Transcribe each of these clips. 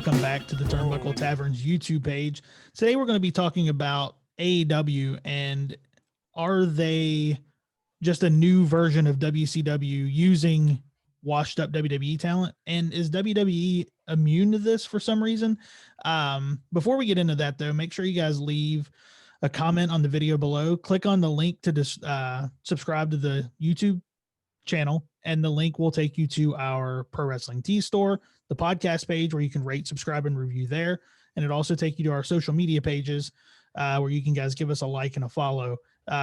welcome back to the Turnbuckle Tavern's YouTube page. Today we're going to be talking about AEW and are they just a new version of WCW using washed up WWE talent? And is WWE immune to this for some reason? Before we get into that though, make sure you guys leave a comment on the video below. Click on the link to subscribe to the YouTube channel, and the link will take you to our Pro Wrestling Tees store, the podcast page where you can rate, subscribe, and review there. And it also take you to our social media pages where you can guys give us a like and a follow.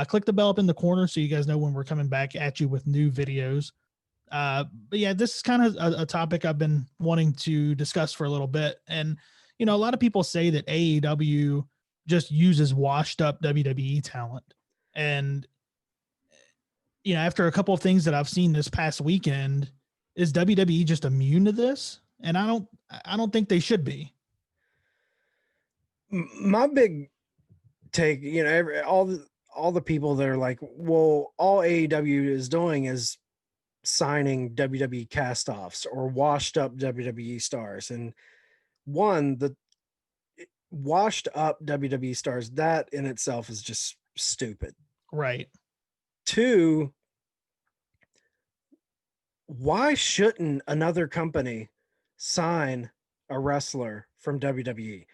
Click the bell up in the corner so you guys know when we're coming back at you with new videos. But yeah, this is kind of a topic I've been wanting to discuss for a little bit. And, you know, a lot of people say that AEW just uses washed up WWE talent. And, you know, after a couple of things that I've seen this past weekend, is WWE just immune to this? And I don't think they should be. My big take, you know, all the people that are like, well, all AEW is doing is signing WWE castoffs or washed up WWE stars. And one, the washed up WWE stars, that in itself is just stupid. Right. Two, why shouldn't another company sign a wrestler from WWE?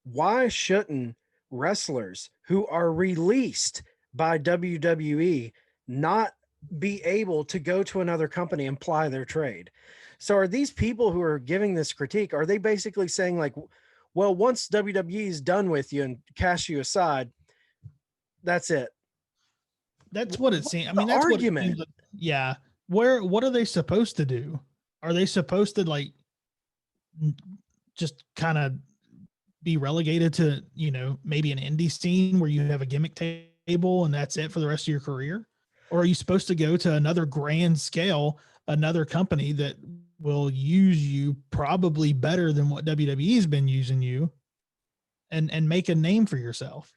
Why shouldn't wrestlers who are released by WWE not be able to go to another company and ply their trade? So are these people who are giving this critique, are they basically saying like, well, once WWE is done with you and cast you aside, that's it? That's what it seems. I mean, that's what argument. What it seems like. Yeah. What are they supposed to do? Are they supposed to like just kind of be relegated to, you know, maybe an indie scene where you have a gimmick table and that's it for the rest of your career? Or are you supposed to go to another grand scale, another company that will use you probably better than what WWE's been using you and make a name for yourself?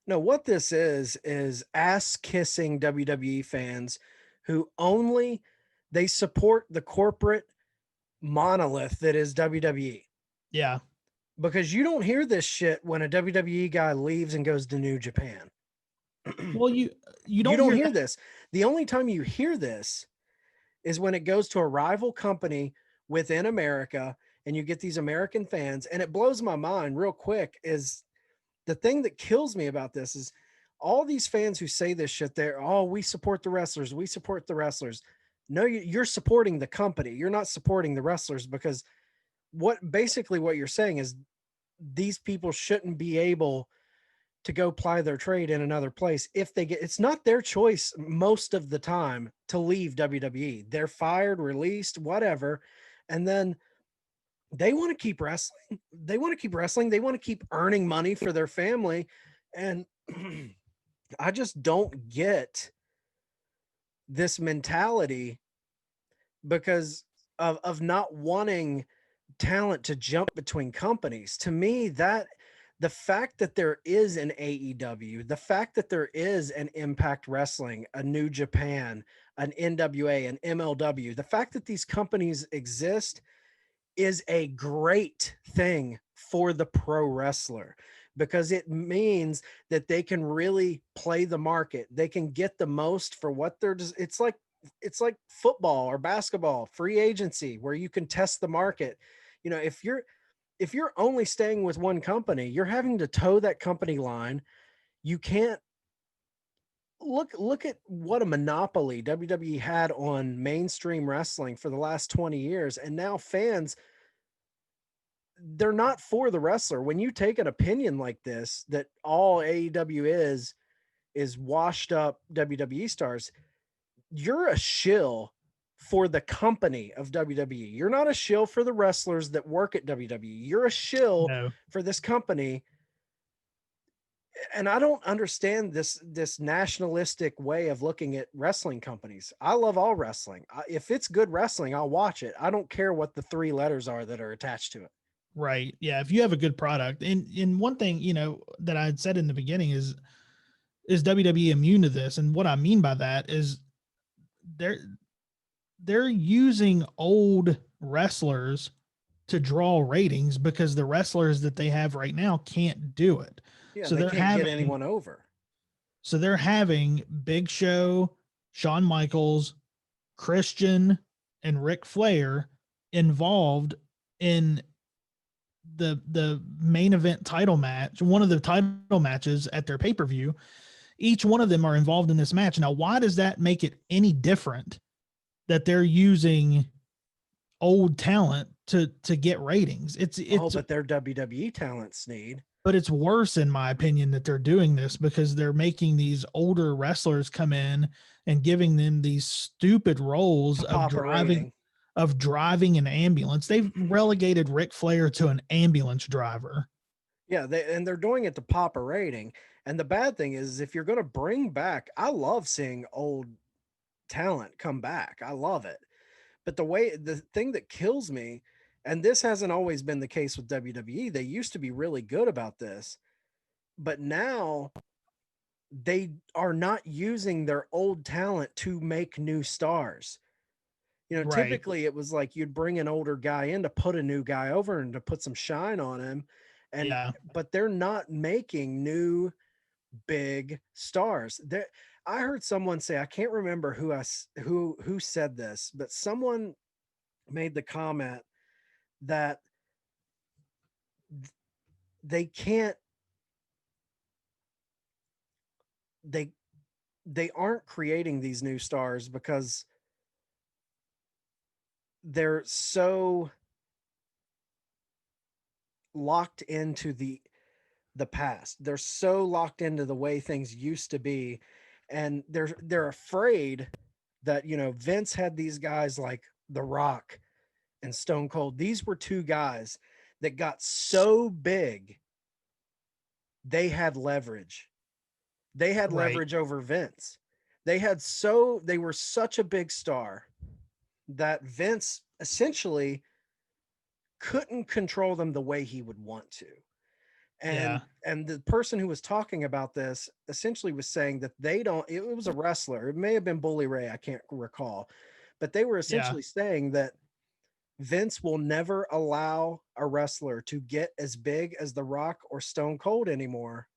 No, what this is ass kissing WWE fans who only they support the corporate monolith that is WWE. Yeah. Because you don't hear this shit when a WWE guy leaves and goes to New Japan. Well, you don't hear this. The only time you hear this is when it goes to a rival company within America and you get these American fans. And it blows my mind real quick is the thing that kills me about this is all these fans who say this shit, they're, oh, we support the wrestlers. We support the wrestlers. No, you're supporting the company. You're not supporting the wrestlers, because what you're saying is these people shouldn't be able to go ply their trade in another place. If they it's not their choice most of the time to leave WWE. They're fired, released, whatever. And then they want to keep wrestling. They want to keep earning money for their family. And I just don't get this mentality because of not wanting talent to jump between companies. To me, that the fact that there is an AEW, the fact that there is an Impact Wrestling, a New Japan, an NWA, an MLW, the fact that these companies exist is a great thing for the pro wrestler, because it means that they can really play the market. They can get the most for what they're just, it's like football or basketball, free agency, where you can test the market. You know, if you're only staying with one company, you're having to toe that company line. You can't look at what a monopoly WWE had on mainstream wrestling for the last 20 years. And now fans, they're not for the wrestler. When you take an opinion like this, that all AEW is washed up WWE stars, you're a shill for the company of WWE. You're not a shill for the wrestlers that work at WWE. You're a shill for this company. And I don't understand this nationalistic way of looking at wrestling companies. I love all wrestling. If it's good wrestling, I'll watch it. I don't care what the 3 letters are that are attached to it. Right. Yeah. If you have a good product, and one thing, you know, that I had said in the beginning is WWE immune to this? And what I mean by that is they're using old wrestlers to draw ratings because the wrestlers that they have right now can't do it. Yeah, So they they're can't get having anyone over. so they're having Big Show, Shawn Michaels, Christian, and Ric Flair involved in the main event title match, one of the title matches at their pay-per-view. Each one of them are involved in this match. Now, why does that make it any different that they're using old talent to get ratings? Oh, It's but they're WWE talent, Sneed. but it's worse in my opinion that they're doing this because they're making these older wrestlers come in and giving them these stupid roles To pop a rating. of driving an ambulance. They've relegated Ric Flair to an ambulance driver. Yeah, they're doing it to pop a rating. And the bad thing is if you're going to bring back, I love seeing old talent come back. I love it. But the thing that kills me, and this hasn't always been the case with WWE, they used to be really good about this, but now they are not using their old talent to make new stars. You know, Right. typically it was like you'd bring an older guy in to put a new guy over and to put some shine on him. And Yeah. but they're not making new big stars. There I heard someone say, I can't remember who said this, but someone made the comment that they can't they they aren't creating these new stars because they're so locked into the past. They're so locked into the way things used to be, and they're afraid that, you know, Vince had these guys like The Rock and Stone Cold. These were two guys that got so big they had leverage. They had Right. leverage over Vince. They were such a big star that Vince essentially couldn't control them the way he would want to. Yeah. And the person who was talking about this essentially was saying that they don't, it was a wrestler, it may have been Bully Ray, I can't recall, but they were Yeah. essentially saying that Vince will never allow a wrestler to get as big as The Rock or Stone Cold anymore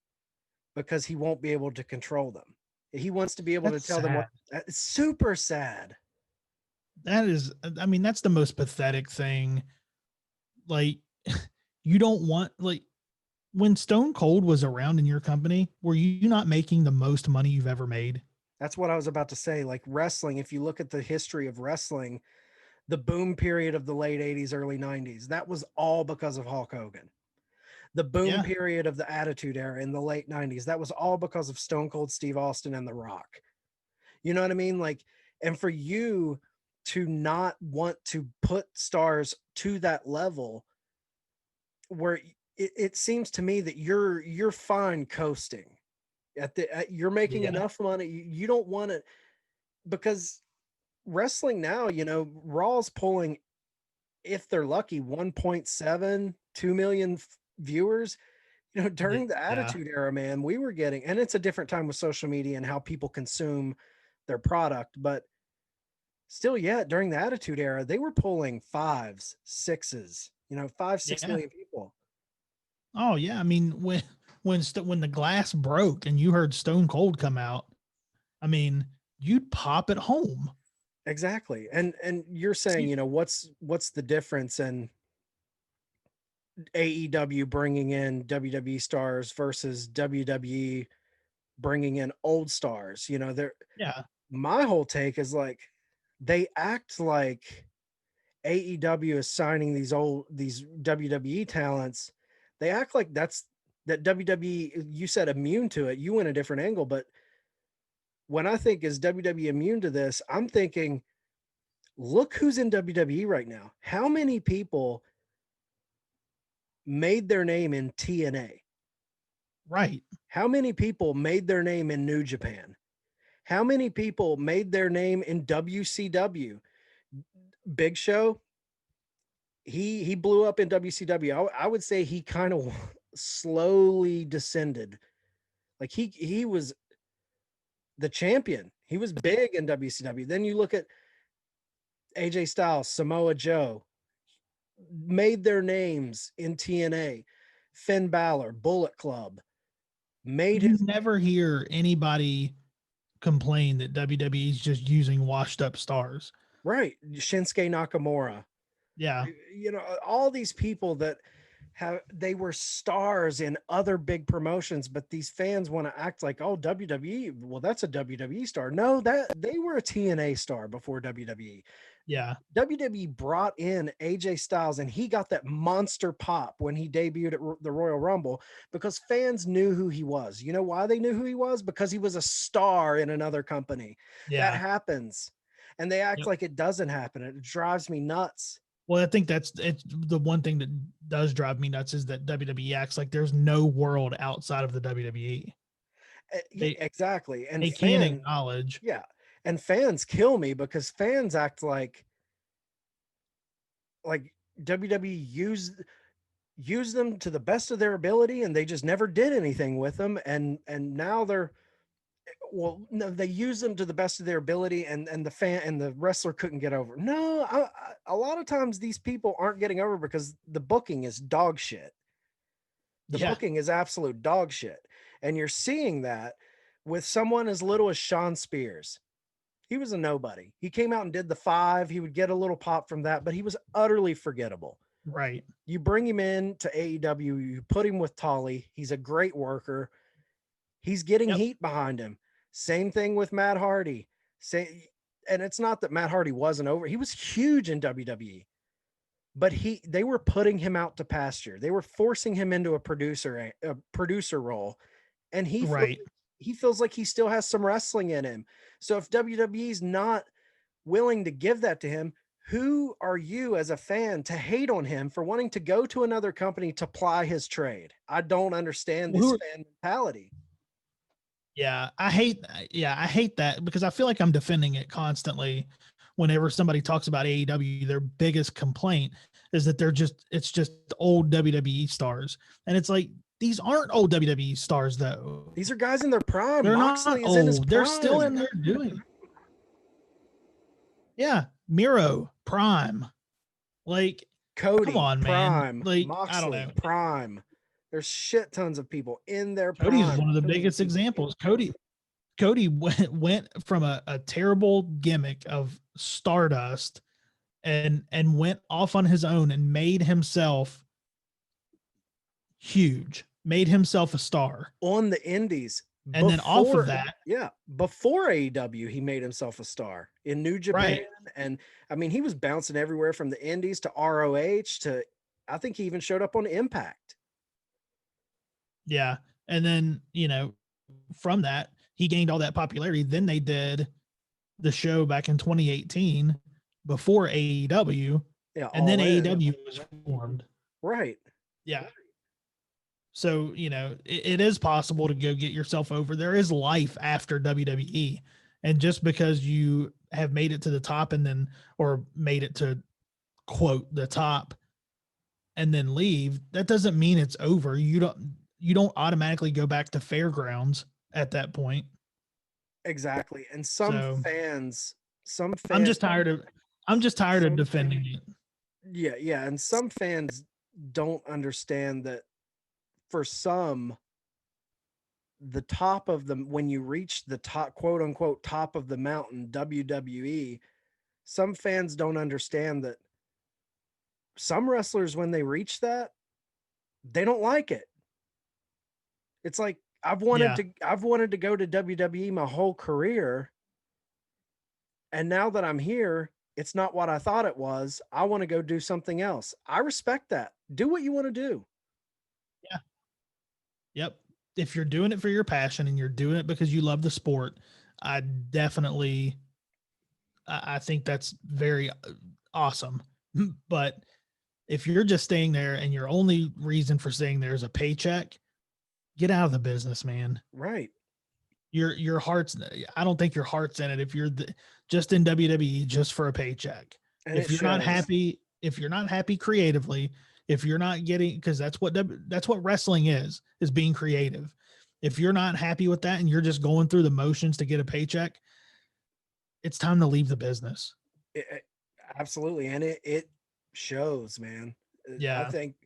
because he won't be able to control them. He wants to be able to That's tell them what. sad. It's super sad. That is, I mean, that's the most pathetic thing. Like, you don't want, like, when Stone Cold was around in your company, were you not making the most money you've ever made? That's what I was about to say. Like wrestling, if you look at the history of wrestling, the boom period of the late 80s, early 90s, that was all because of Hulk Hogan. The boom Yeah. period of the Attitude Era in the late 90s, that was all because of Stone Cold Steve Austin and The Rock. You know what I mean? Like, and for you to not want to put stars to that level where it seems to me that you're fine coasting you're making Yeah. enough money. You don't want to, because wrestling now, you know, Raw's pulling, if they're lucky, 1.7, 2 million viewers. You know, during the Yeah. Attitude Era, man, we were getting, and it's a different time with social media and how people consume their product, but still, yeah, during the Attitude Era, they were pulling fives, sixes, you know, five, six Yeah. million people. Oh yeah. I mean, when the glass broke and you heard Stone Cold come out, I mean, you'd pop at home. Exactly. And you're saying, See, you know, what's the difference in AEW bringing in WWE stars versus WWE bringing in old stars? You know, they're yeah. my whole take is like they act like AEW is signing these WWE talents. They act like that WWE, you said immune to it. You went a different angle, but when I think is WWE immune to this, I'm thinking, look who's in WWE right now. How many people made their name in TNA? Right. How many people made their name in New Japan? How many people made their name in WCW? Big Show, he blew up in WCW. I would say he kind of slowly descended. Like he was the champion. He was big in WCW. Then you look at AJ Styles, Samoa Joe. made their names in TNA. Finn Balor, Bullet Club, made You his never hear anybody complain that WWE is just using washed up stars. right. Shinsuke Nakamura. Yeah. You know, all these people that they were stars in other big promotions, but these fans want to act like, oh, WWE, well, that's a WWE star. No, that they were a TNA star before WWE. Yeah. WWE brought in AJ Styles and he got that monster pop when he debuted at the Royal Rumble because fans knew who he was. You know why they knew who he was? Because he was a star in another company. That Yeah. happens. And they act Yep. like it doesn't happen. It drives me nuts. Well, I think it's the one thing that does drive me nuts is that WWE acts like there's no world outside of the WWE. Yeah, They exactly. And they can't acknowledge. yeah. And fans kill me because fans act like WWE used them to the best of their ability and they just never did anything with them. And now they're, well, no, they use them to the best of their ability and the fan and the wrestler couldn't get over. No, a lot of times these people aren't getting over because the booking is dog shit. The Yeah. booking is absolute dog shit. And you're seeing that with someone as little as Sean Spears. He was a nobody. He came out and did the 5. He would get a little pop from that, but he was utterly forgettable. Right. You bring him in to AEW, you put him with Tully. He's a great worker. He's getting Yep. heat behind him. Same thing with Matt Hardy. And it's not that Matt Hardy wasn't over. He was huge in WWE, but they were putting him out to pasture. They were forcing him into a producer role, and Right. he feels like he still has some wrestling in him. So if WWE's not willing to give that to him, who are you as a fan to hate on him for wanting to go to another company to ply his trade? I don't understand this fan mentality. Yeah, I hate that because I feel like I'm defending it constantly. Whenever somebody talks about AEW, their biggest complaint is that it's just old WWE stars. And it's like, these aren't old WWE stars though. These are guys in their prime. They're Moxley not is in his old. They're still prime. in there doing. Yeah, Miro prime. Like, Cody come on, prime. man. Like, I don't Moxley know. prime. There's shit tons of people in their Cody's prime. one of the biggest examples. Cody went from a terrible gimmick of Stardust and went off on his own and made himself huge, made himself a star on the indies. And then off of that, before AEW, he made himself a star in New Japan. Right. And I mean, he was bouncing everywhere from the indies to ROH to, I think he even showed up on Impact. Yeah. And then, from that, he gained all that popularity. Then they did the show back in 2018 before AEW. Yeah. And then AEW was formed. Right. Yeah. So, it is possible to go get yourself over. There is life after WWE. And just because you have made it to the top or made it to quote the top and then leave, that doesn't mean it's over. You don't automatically go back to fairgrounds at that point. Exactly. And some fans, I'm just tired of defending it. Yeah. Yeah. And some fans don't understand that for some, the top of when you reach the top, quote unquote, top of the mountain, WWE, some fans don't understand that some wrestlers, when they reach that, they don't like it. It's like, I've wanted to go to WWE my whole career. And now that I'm here, it's not what I thought it was. I want to go do something else. I respect that. Do what you want to do. Yeah. Yep. If you're doing it for your passion and you're doing it because you love the sport, I think that's very awesome. But if you're just staying there and your only reason for staying there is a paycheck, get out of the business, man. Right. Your heart's, I don't think your heart's in it. If you're just in WWE just for a paycheck, and if you're not happy creatively, if you're not getting, because that's what wrestling is being creative. If you're not happy with that and you're just going through the motions to get a paycheck, it's time to leave the business. Absolutely. And it shows, man. I Yeah. think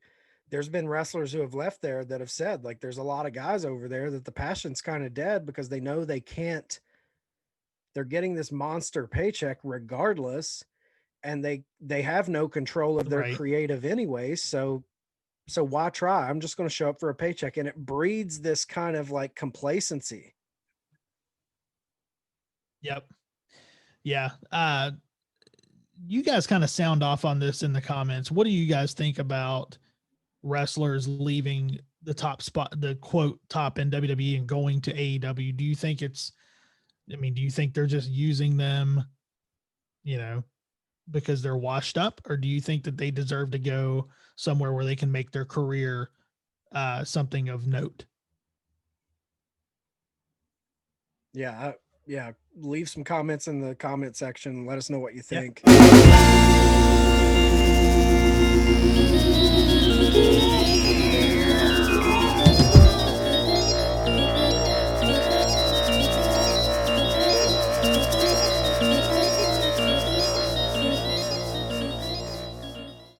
there's been wrestlers who have left there that have said, like, there's a lot of guys over there that the passion's kind of dead because they know they can't, they're getting this monster paycheck regardless, and they have no control of their Right. creative anyways. So why try? I'm just going to show up for a paycheck, and it breeds this kind of like complacency. Yep. Yeah. You guys kind of sound off on this in the comments. What do you guys think about wrestlers leaving the top spot, the quote top in WWE and going to AEW? Do you think it's, I mean, do you think they're just using them, you know, because they're washed up, or do you think that they deserve to go somewhere where they can make their career something of note? Yeah. Yeah. Leave some comments in the comment section. Let us know what you Yep. think.